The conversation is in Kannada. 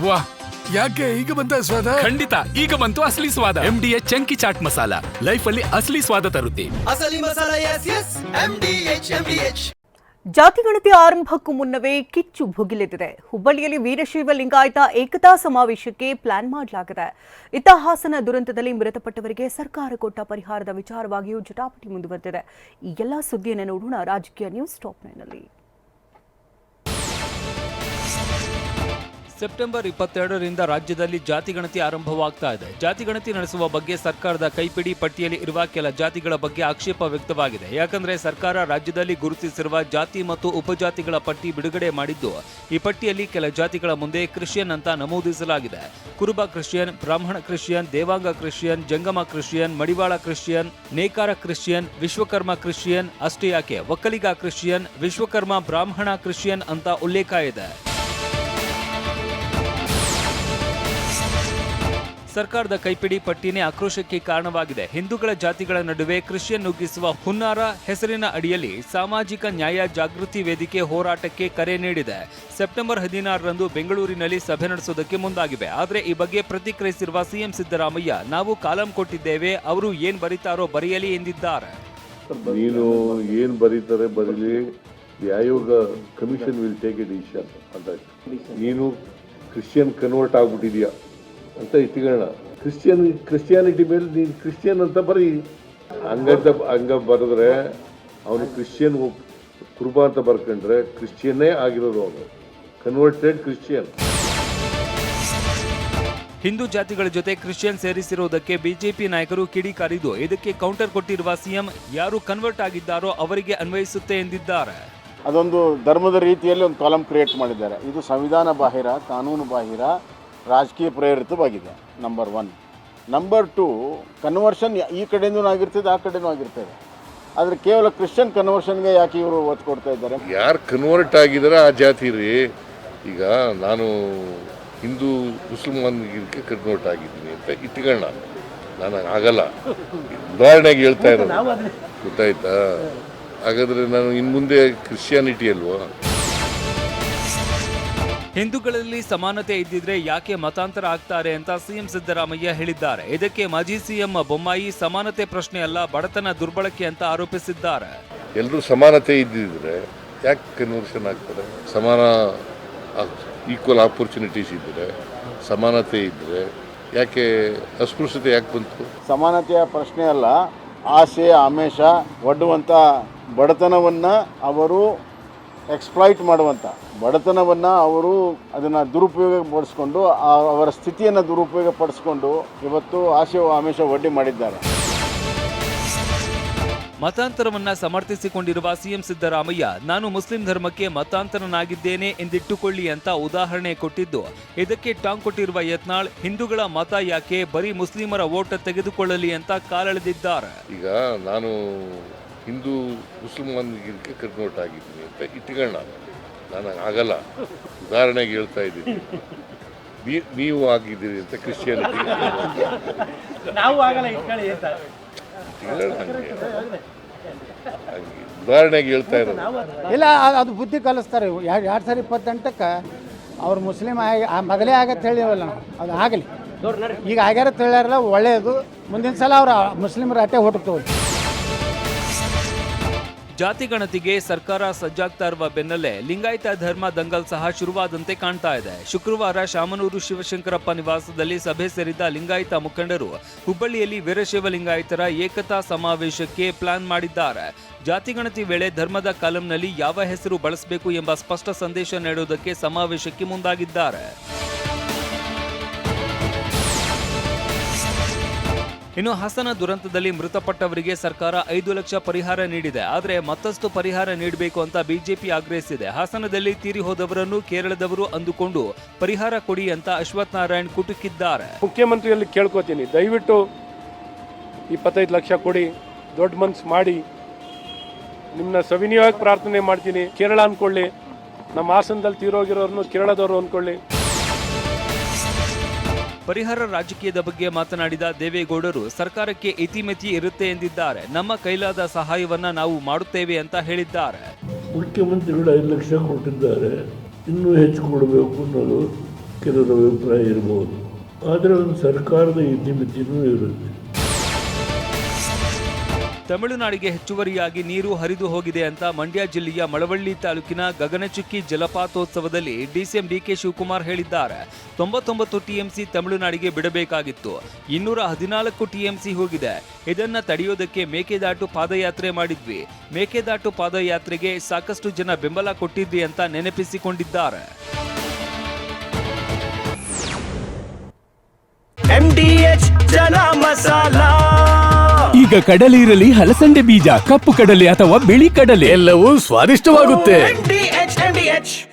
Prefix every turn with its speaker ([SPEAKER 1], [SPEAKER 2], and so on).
[SPEAKER 1] ವಾಹ್, ಯಾಕೆ ಈಗ ಬಂತ ಸ್ವಾದ?
[SPEAKER 2] ಖಂಡಿತ ಈಗ ಬಂತು ಅಸಲಿ ಸ್ವಾದ. MDH chunky chaat masala life ಅಲ್ಲಿ ಅಸಲಿ ಸ್ವಾದ ತರುತ್ತೆ.
[SPEAKER 3] ಅಸಲಿ ಮಸಾಲ ಎಸ್ MDH.
[SPEAKER 4] ಜಾತಿಗಣತಿ ಆರಂಭಕ್ಕೂ ಮುನ್ನವೇ ಕಿಚ್ಚು ಭುಗಿಲೆದಿದೆ. ಹುಬ್ಬಳ್ಳಿಯಲ್ಲಿ ವೀರಶೈವ ಲಿಂಗಾಯತ ಏಕತಾ ಸಮಾವೇಶಕ್ಕೆ ಪ್ಲಾನ್ ಮಾಡಲಾಗಿದೆ. ಇತ್ತ ಹಾಸನ ದುರಂತದಲ್ಲಿ ಮೃತಪಟ್ಟವರಿಗೆ ಸರ್ಕಾರ ಕೊಟ್ಟ ಪರಿಹಾರದ ವಿಚಾರವಾಗಿಯೂ ಜಟಾಪಟಿ ಮುಂದುವರೆದಿದೆ. ಈ ಎಲ್ಲ ಸುದ್ದಿಯನ್ನು ನೋಡೋಣ ರಾಜಕೀಯ ನ್ಯೂಸ್ ಟಾಪ್ 9ನಲ್ಲಿ.
[SPEAKER 5] ಸೆಪ್ಟೆಂಬರ್ 22ರಿಂದ ರಾಜ್ಯದಲ್ಲಿ ಜಾತಿಗಣತಿ ಆರಂಭವಾಗ್ತಾ ಇದೆ. ಜಾತಿಗಣತಿ ನಡೆಸುವ ಬಗ್ಗೆ ಸರ್ಕಾರದ ಕೈಪಿಡಿ ಪಟ್ಟಿಯಲ್ಲಿ ಇರುವ ಕೆಲ ಜಾತಿಗಳ ಬಗ್ಗೆ ಆಕ್ಷೇಪ ವ್ಯಕ್ತವಾಗಿದೆ. ಯಾಕಂದ್ರೆ ಸರ್ಕಾರ ರಾಜ್ಯದಲ್ಲಿ ಗುರುತಿಸಿರುವ ಜಾತಿ ಮತ್ತು ಉಪಜಾತಿಗಳ ಪಟ್ಟಿ ಬಿಡುಗಡೆ ಮಾಡಿದ್ದು, ಈ ಪಟ್ಟಿಯಲ್ಲಿ ಕೆಲ ಜಾತಿಗಳ ಮುಂದೆ ಕ್ರಿಶ್ಚಿಯನ್ ಅಂತ ನಮೂದಿಸಲಾಗಿದೆ. ಕುರುಬ ಕ್ರಿಶ್ಚಿಯನ್, ಬ್ರಾಹ್ಮಣ ಕ್ರಿಶ್ಚಿಯನ್, ದೇವಾಂಗ ಕ್ರಿಶ್ಚಿಯನ್, ಜಂಗಮ ಕ್ರಿಶ್ಚಿಯನ್, ಮಡಿವಾಳ ಕ್ರಿಶ್ಚಿಯನ್, ನೇಕಾರ ಕ್ರಿಶ್ಚಿಯನ್, ವಿಶ್ವಕರ್ಮ ಕ್ರಿಶ್ಚಿಯನ್, ಅಷ್ಟೇ ಯಾಕೆ ಒಕ್ಕಲಿಗ ಕ್ರಿಶ್ಚಿಯನ್, ವಿಶ್ವಕರ್ಮ ಬ್ರಾಹ್ಮಣ ಕ್ರಿಶ್ಚಿಯನ್ ಅಂತ ಉಲ್ಲೇಖ ಇದೆ. ಸರ್ಕಾರದ ಕೈಪಿಡಿ ಪಟ್ಟಿನೇ ಆಕ್ರೋಶಕ್ಕೆ ಕಾರಣವಾಗಿದೆ. ಹಿಂದೂಗಳ ಜಾತಿಗಳ ನಡುವೆ ಕ್ರಿಶ್ಚಿಯನ್ ನುಗ್ಗಿಸುವ ಹುನ್ನಾರ ಹೆಸರಿನ ಅಡಿಯಲ್ಲಿ ಸಾಮಾಜಿಕ ನ್ಯಾಯ ಜಾಗೃತಿ ವೇದಿಕೆ ಹೋರಾಟಕ್ಕೆ ಕರೆ ನೀಡಿದೆ. ಸೆಪ್ಟೆಂಬರ್ 16ರಂದು ಬೆಂಗಳೂರಿನಲ್ಲಿ ಸಭೆ ನಡೆಸುವುದಕ್ಕೆ ಮುಂದಾಗಿವೆ. ಆದರೆ ಈ ಬಗ್ಗೆ ಪ್ರತಿಕ್ರಿಯಿಸಿರುವ ಸಿಎಂ ಸಿದ್ದರಾಮಯ್ಯ, ನಾವು ಕಾಲಂ ಕೊಟ್ಟಿದ್ದೇವೆ, ಅವರು ಏನ್ ಬರೀತಾರೋ ಬರೆಯಲಿ ಎಂದಿದ್ದಾರೆ.
[SPEAKER 6] ನೀನು ಏನ್ ಬರೀತಾರೆ ಬರೀಲಿ, ಆಯೋಗ commission will take A decision ಅಂತ. ನೀನು ಕ್ರಿಶ್ಚಿಯನ್ ಕನ್ವರ್ಟ್ ಆಗ್ಬಿಟ್ಟಿದ್ಯಾ ಅಂತ ಇಟ್ಕೊಳ್ಳೋಣ. ಕ್ರಿಶ್ಚಿಯಾನಿಟಿ ಮೇಲೆ ನೀನು ಕ್ರಿಶ್ಚಿಯನ್ ಅಂತ ಬರೀ ಹಂಗ ಬರೆದ್ರೆ ಅವನು ಕ್ರಿಶ್ಚಿಯನ್ ಕುರುಬ ಅಂತ ಬರ್ಕೊಂಡ್ರೆ ಕ್ರಿಶ್ಚಿಯನ್ನೇ ಆಗಿರೋದು, ಅವನು ಕನ್ವರ್ಟೆಡ್ ಕ್ರಿಶ್ಚಿಯನ್.
[SPEAKER 5] ಹಿಂದೂ ಜಾತಿಗಳ ಜೊತೆ ಕ್ರಿಶ್ಚಿಯನ್ ಸೇರಿಸಿರುವುದಕ್ಕೆ ಬಿಜೆಪಿ ನಾಯಕರು ಕಿಡಿಕಾರಿದ್ದು, ಇದಕ್ಕೆ ಕೌಂಟರ್ ಕೊಟ್ಟಿರುವ ಸಿಎಂ, ಯಾರು ಕನ್ವರ್ಟ್ ಆಗಿದ್ದಾರೋ ಅವರಿಗೆ ಅನ್ವಯಿಸುತ್ತೆ ಎಂದಿದ್ದಾರೆ.
[SPEAKER 7] ಅದೊಂದು ಧರ್ಮದ ರೀತಿಯಲ್ಲಿ ಒಂದು ಕಾಲಂ ಕ್ರಿಯೇಟ್ ಮಾಡಿದ್ದಾರೆ. ಇದು ಸಂವಿಧಾನ ಬಾಹಿರ, ಕಾನೂನು ಬಾಹಿರ, ರಾಜಕೀಯ ಪ್ರೇರಿತವಾಗಿದೆ. ನಂಬರ್ 1. ನಂಬರ್ 2, ಕನ್ವರ್ಷನ್ ಈ ಕಡೆಯಿಂದ ಆಗಿರ್ತದೆ, ಆ ಕಡೆನೂ ಆಗಿರ್ತದೆ. ಆದರೆ ಕೇವಲ ಕ್ರಿಶ್ಚಿಯನ್ ಕನ್ವರ್ಷನ್ಗೆ ಯಾಕೆ ಇವರು ಒತ್ತು ಕೊಡ್ತಾ ಇದ್ದಾರೆ?
[SPEAKER 6] ಯಾರು ಕನ್ವರ್ಟ್ ಆಗಿದ್ದಾರೆ ಆ ಜಾತಿ ರೀ. ಈಗ ನಾನು ಹಿಂದೂ ಮುಸಲ್ಮಾನ್ಗೆ ಕನ್ವರ್ಟ್ ಆಗಿದ್ದೀನಿ ಅಂತ ಇಟ್ಕೊಳ್ಳೋಣ, ನಾನು ಆಗಲ್ಲ. ಉದಾಹರಣೆಗೆ ಹೇಳ್ತಾ ಇರೋದು, ಗೊತ್ತಾಯ್ತಾ? ಹಾಗಾದರೆ ನಾನು ಇನ್ನು ಮುಂದೆ ಕ್ರಿಶ್ಚಿಯಾನಿಟಿ ಅಲ್ವಾ?
[SPEAKER 5] ಹಿಂದೂಗಳಲ್ಲಿ ಸಮಾನತೆ ಇದ್ದಿದ್ರೆ ಯಾಕೆ ಮತಾಂತರ ಆಗ್ತಾರೆ ಅಂತ ಸಿಎಂ ಸಿದ್ದರಾಮಯ್ಯ ಹೇಳಿದ್ದಾರೆ. ಇದಕ್ಕೆ ಮಾಜಿ ಸಿಎಂ ಬೊಮ್ಮಾಯಿ, ಸಮಾನತೆ ಪ್ರಶ್ನೆ ಅಲ್ಲ, ಬಡತನ ದುರ್ಬಳಕೆ ಅಂತ ಆರೋಪಿಸಿದ್ದಾರೆ.
[SPEAKER 6] ಎಲ್ಲರೂ ಸಮಾನತೆ ಇದ್ದಿದ್ರೆ ಯಾಕೆ ಕನ್ವರ್ಷನ್ ಆಗ್ತಾರೆ? ಸಮಾನ ಈಕ್ವಲ್ ಆಪರ್ಚುನಿಟೀಸ್ ಇದ್ದರೆ, ಸಮಾನತೆ ಇದ್ದರೆ ಯಾಕೆ ಅಸ್ಪೃಶ್ಯತೆ ಯಾಕೆ ಬಂತು?
[SPEAKER 7] ಸಮಾನತೆಯ ಪ್ರಶ್ನೆ ಅಲ್ಲ, ಆಸೆ ಆಮೇಷ ಒಡ್ಡುವಂಥ ಬಡತನವನ್ನು ಅವರು ಎಕ್ಸ್ಪ್ಲಾಯ್ಟ್ ಮಾಡುವಂಥ ಬಡತನವನ್ನು ಅವರು ಅದನ್ನು ದುರುಪಯೋಗ ಪಡಿಸ್ಕೊಂಡು, ಅವರ ಸ್ಥಿತಿಯನ್ನು ದುರುಪಯೋಗ ಪಡಿಸ್ಕೊಂಡು ಇವತ್ತು ಆಸೆ ಆಮೇಷ ಒಡ್ಡಿ ಮಾಡಿದ್ದಾರೆ.
[SPEAKER 5] ಮತಾಂತರವನ್ನ ಸಮರ್ಥಿಸಿಕೊಂಡಿರುವ ಸಿಎಂ ಸಿದ್ದರಾಮಯ್ಯ, ನಾನು ಮುಸ್ಲಿಂ ಧರ್ಮಕ್ಕೆ ಮತಾಂತರನಾಗಿದ್ದೇನೆ ಎಂದಿಟ್ಟುಕೊಳ್ಳಿ ಅಂತ ಉದಾಹರಣೆ ಕೊಟ್ಟಿದ್ದು, ಇದಕ್ಕೆ ಟಾಂಗ್ ಕೊಟ್ಟಿರುವ ಯತ್ನಾಳ್, ಹಿಂದೂಗಳ ಮತ ಯಾಕೆ, ಬರೀ ಮುಸ್ಲಿಮರ ಓಟ್ ತೆಗೆದುಕೊಳ್ಳಲಿ ಅಂತ ಕಾಲೆಳೆದಿದ್ದಾರೆ.
[SPEAKER 6] ಈಗ ನಾನು ಹಿಂದೂ ಮುಸಲ್ಮಾನ್ಗೆ ಕನ್ವರ್ಟ್ ಆಗಿದ್ದೀನಿ ಅಂತ ಇಟ್ಕೊಳ್ಳೋಣ, ನಾನು ಆಗಲ್ಲ. ಉದಾಹರಣೆಗೆ ಹೇಳ್ತಾ ಇದ್ದೀನಿ, ನೀವು ಆಗಿದ್ದೀರಿ ಅಂತ ಕ್ರಿಶ್ಚಿಯಾನಿಟಿ ಉದಾಹರಣೆಗೆ ಹೇಳ್ತಾ ಇರೋದು.
[SPEAKER 8] ಇಲ್ಲ, ಅದು ಬುದ್ಧಿ ಕಲಿಸ್ತಾರೆ. 2028ಕ್ಕೆ ಅವ್ರು ಮುಸ್ಲಿಂ ಮೊದಲೇ ಆಗತ್ತೆ ಹೇಳಿವಲ್ಲ ನಾವು, ಅದು ಆಗಲಿ. ಈಗ ಆಗ್ಯಾರ ಹೇಳ್ಯಾರಲ್ಲ, ಒಳ್ಳೆಯದು. ಮುಂದಿನ ಸಲ ಅವ್ರು ಮುಸ್ಲಿಮರ ಅಟ್ಟೆ ಹೊಟ್ಟುತ್ತವ್ರು.
[SPEAKER 5] ಜಾತಿಗಣತಿಗೆ ಸರ್ಕಾರ ಸಜ್ಜಾಗ್ತಾ ಇರುವ ಬೆನ್ನಲ್ಲೇ ಲಿಂಗಾಯತ ಧರ್ಮ ದಂಗಲ್ ಸಹ ಶುರುವಾದಂತೆ ಕಾಣ್ತಾ ಇದೆ. ಶುಕ್ರವಾರ ಶಾಮನೂರು ಶಿವಶಂಕರಪ್ಪ ನಿವಾಸದಲ್ಲಿ ಸಭೆ ಸೇರಿದ ಲಿಂಗಾಯತ ಮುಖಂಡರು ಹುಬ್ಬಳ್ಳಿಯಲ್ಲಿ ವೀರಶೈವ ಲಿಂಗಾಯತರ ಏಕತಾ ಸಮಾವೇಶಕ್ಕೆ ಪ್ಲಾನ್ ಮಾಡಿದ್ದಾರೆ. ಜಾತಿಗಣತಿ ವೇಳೆ ಧರ್ಮದ ಕಾಲಂನಲ್ಲಿ ಯಾವ ಹೆಸರು ಬಳಸಬೇಕು ಎಂಬ ಸ್ಪಷ್ಟ ಸಂದೇಶ ನೀಡುವುದಕ್ಕೆ ಸಮಾವೇಶಕ್ಕೆ ಮುಂದಾಗಿದ್ದಾರೆ. ಇನ್ನು ಹಾಸನ ದುರಂತದಲ್ಲಿ ಮೃತಪಟ್ಟವರಿಗೆ ಸರ್ಕಾರ 5 ಲಕ್ಷ ಪರಿಹಾರ ನೀಡಿದೆ. ಆದರೆ ಮತ್ತಷ್ಟು ಪರಿಹಾರ ನೀಡಬೇಕು ಅಂತ ಬಿಜೆಪಿ ಆಗ್ರಹಿಸಿದೆ. ಹಾಸನದಲ್ಲಿ ತೀರಿ ಹೋದವರನ್ನು ಕೇರಳದವರು ಅಂದುಕೊಂಡು ಪರಿಹಾರ ಕೊಡಿ ಅಂತ ಅಶ್ವಥ್ ನಾರಾಯಣ್ ಕುಟುಕಿದ್ದಾರೆ.
[SPEAKER 9] ಮುಖ್ಯಮಂತ್ರಿಯಲ್ಲಿ ಕೇಳ್ಕೊತೀನಿ, ದಯವಿಟ್ಟು 25 ಲಕ್ಷ ಕೊಡಿ, ದೊಡ್ಡ ಮನ್ಸು ಮಾಡಿ. ನಿಮ್ಮನ್ನ ಸವಿನಯವಾಗಿ ಪ್ರಾರ್ಥನೆ ಮಾಡ್ತೀನಿ. ಕೇರಳ ಅನ್ಕೊಳ್ಳಿ, ನಮ್ಮ ಹಾಸನದಲ್ಲಿ ತೀರೋಗಿರೋರ್ನು ಕೇರಳದವರು ಅನ್ಕೊಳ್ಳಿ.
[SPEAKER 5] ಪರಿಹಾರ ರಾಜಕೀಯದ ಬಗ್ಗೆ ಮಾತನಾಡಿದ ದೇವೇಗೌಡರು, ಸರ್ಕಾರಕ್ಕೆ ಇತಿಮಿತಿ ಇರುತ್ತೆ ಎಂದಿದ್ದಾರೆ. ನಮ್ಮ ಕೈಲಾದ ಸಹಾಯವನ್ನ ನಾವು ಮಾಡುತ್ತೇವೆ ಅಂತ ಹೇಳಿದ್ದಾರೆ.
[SPEAKER 10] ಮುಖ್ಯಮಂತ್ರಿಗಳು 5 ಲಕ್ಷ ಕೊಟ್ಟಿದ್ದಾರೆ, ಇನ್ನೂ ಹೆಚ್ಚು ಕೊಡಬೇಕು ಅನ್ನೋದು
[SPEAKER 6] ಕೆಲವರ ಅಭಿಪ್ರಾಯ ಇರಬಹುದು, ಆದರೆ ಒಂದು ಸರ್ಕಾರದ ಇತಿಮಿತಿನೂ ಇರುತ್ತೆ.
[SPEAKER 5] ತಮಿಳುನಾಡಿಗೆ ಹೆಚ್ಚುವರಿಯಾಗಿ ನೀರು ಹರಿದು ಹೋಗಿದೆ ಅಂತ ಮಂಡ್ಯ ಜಿಲ್ಲೆಯ ಮಳವಳ್ಳಿ ತಾಲೂಕಿನ ಗಗನಚುಕ್ಕಿ ಜಲಪಾತೋತ್ಸವದಲ್ಲಿ ಡಿಸಿಎಂ ಡಿಕೆ ಶಿವಕುಮಾರ್ ಹೇಳಿದ್ದಾರೆ. 99 ಟಿಎಂಸಿ ತಮಿಳುನಾಡಿಗೆ ಬಿಡಬೇಕಾಗಿತ್ತು, 214 ಟಿಎಂಸಿ ಹೋಗಿದೆ. ಇದನ್ನ ತಡೆಯೋದಕ್ಕೆ ಮೇಕೆದಾಟು ಪಾದಯಾತ್ರೆ ಮಾಡಿದ್ವಿ. ಮೇಕೆದಾಟು ಪಾದಯಾತ್ರೆಗೆ ಸಾಕಷ್ಟು ಜನ ಬೆಂಬಲ ಕೊಟ್ಟಿದ್ರಿ ಅಂತ ನೆನಪಿಸಿಕೊಂಡಿದ್ದಾರೆ.
[SPEAKER 3] MDH ಜನ ಮಸಾಲ.
[SPEAKER 2] ಈಗ ಕಡಲೆ ಇರಲಿ, ಹಲಸಂಡೆ ಬೀಜ, ಕಪ್ಪು ಕಡಲೆ ಅಥವಾ ಬಿಳಿ ಕಡಲೆ,
[SPEAKER 1] ಎಲ್ಲವೂ ಸ್ವಾದಿಷ್ಟವಾಗುತ್ತೆ.
[SPEAKER 3] MDH